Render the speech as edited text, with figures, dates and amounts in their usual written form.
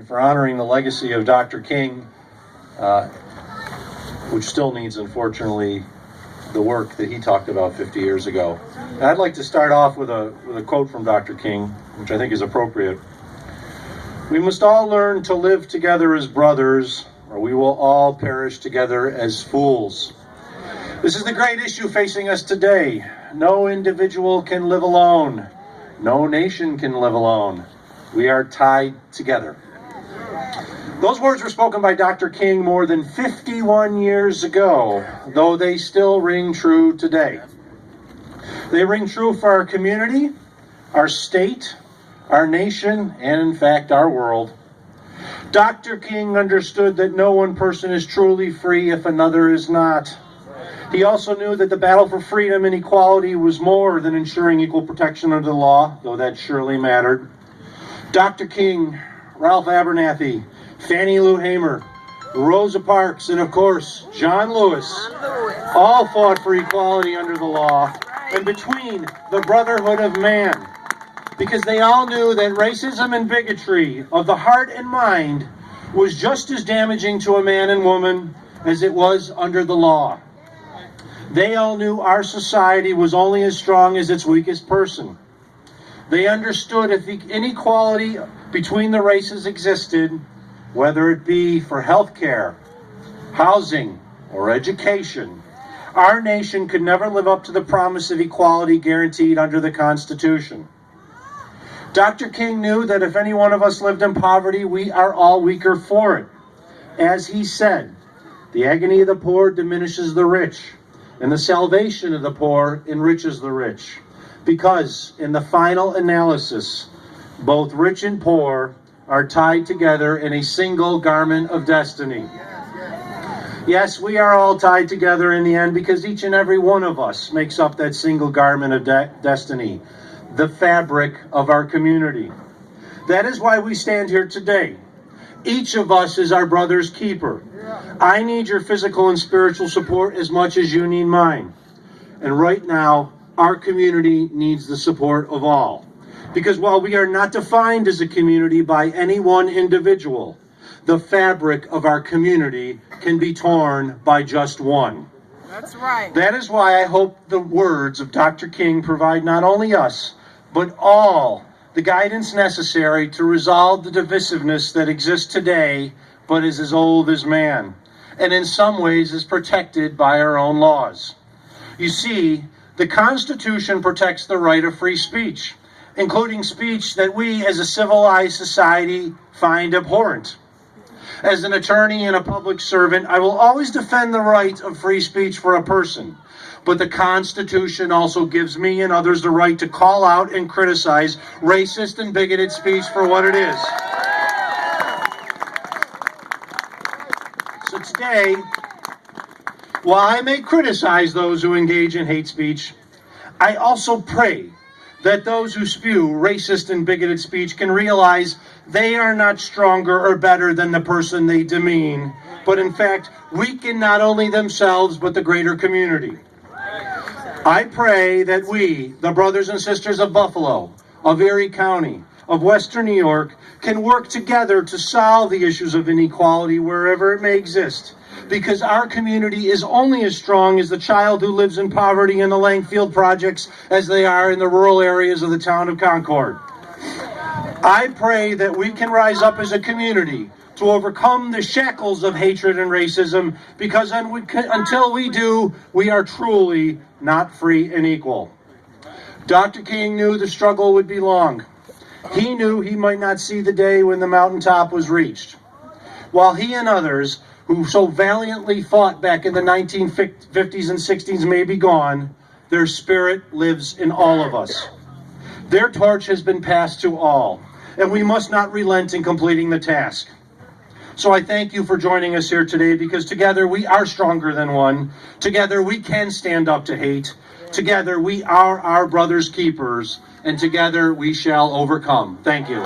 and for honoring the legacy of Dr. King, which still needs, unfortunately, the work that he talked about 50 years ago. And I'd like to start off with a quote from Dr. King, which I think is appropriate. "We must all learn to live together as brothers, or we will all perish together as fools." This is the great issue facing us today. No individual can live alone. No nation can live alone. We are tied together. Those words were spoken by Dr. King more than 51 years ago, though they still ring true today. They ring true for our community, our state, our nation, and in fact, our world. Dr. King understood that no one person is truly free if another is not. He also knew that the battle for freedom and equality was more than ensuring equal protection under the law, though that surely mattered. Dr. King, Ralph Abernathy, Fannie Lou Hamer, Rosa Parks, and of course, John Lewis, all fought for equality under the law and between the brotherhood of man, because they all knew that racism and bigotry of the heart and mind was just as damaging to a man and woman as it was under the law. They all knew our society was only as strong as its weakest person. They understood if the inequality between the races existed, whether it be for health care, housing, or education, our nation could never live up to the promise of equality guaranteed under the Constitution. Dr. King knew that if any one of us lived in poverty, we are all weaker for it. As he said, "The agony of the poor diminishes the rich, and the salvation of the poor enriches the rich." Because in the final analysis, both rich and poor are tied together in a single garment of destiny. Yes, we are all tied together in the end because each and every one of us makes up that single garment of destiny, the fabric of our community. That is why we stand here today. Each of us is our brother's keeper. I need your physical and spiritual support as much as you need mine. And right now, our community needs the support of all. Because while we are not defined as a community by any one individual, the fabric of our community can be torn by just one. That's right. That is why I hope the words of Dr. King provide not only us, but all the guidance necessary to resolve the divisiveness that exists today, but is as old as man, and in some ways is protected by our own laws. You see, the Constitution protects the right of free speech, including speech that we as a civilized society find abhorrent. As an attorney and a public servant, I will always defend the right of free speech for a person. But the Constitution also gives me and others the right to call out and criticize racist and bigoted speech for what it is. So today, while I may criticize those who engage in hate speech, I also pray that those who spew racist and bigoted speech can realize they are not stronger or better than the person they demean, but in fact weaken not only themselves but the greater community. I pray that we, the brothers and sisters of Buffalo, of Erie County, of Western New York, can work together to solve the issues of inequality wherever it may exist, because our community is only as strong as the child who lives in poverty in the Langfield projects as they are in the rural areas of the town of Concord. I pray that we can rise up as a community to overcome the shackles of hatred and racism, because until we do, we are truly not free and equal. Dr. King knew the struggle would be long. He knew he might not see the day when the mountaintop was reached. While he and others who so valiantly fought back in the 1950s and 60s may be gone, their spirit lives in all of us. Their torch has been passed to all, and we must not relent in completing the task. So I thank you for joining us here today, because together we are stronger than one. Together we can stand up to hate. Together we are our brother's keepers, and together we shall overcome. Thank you.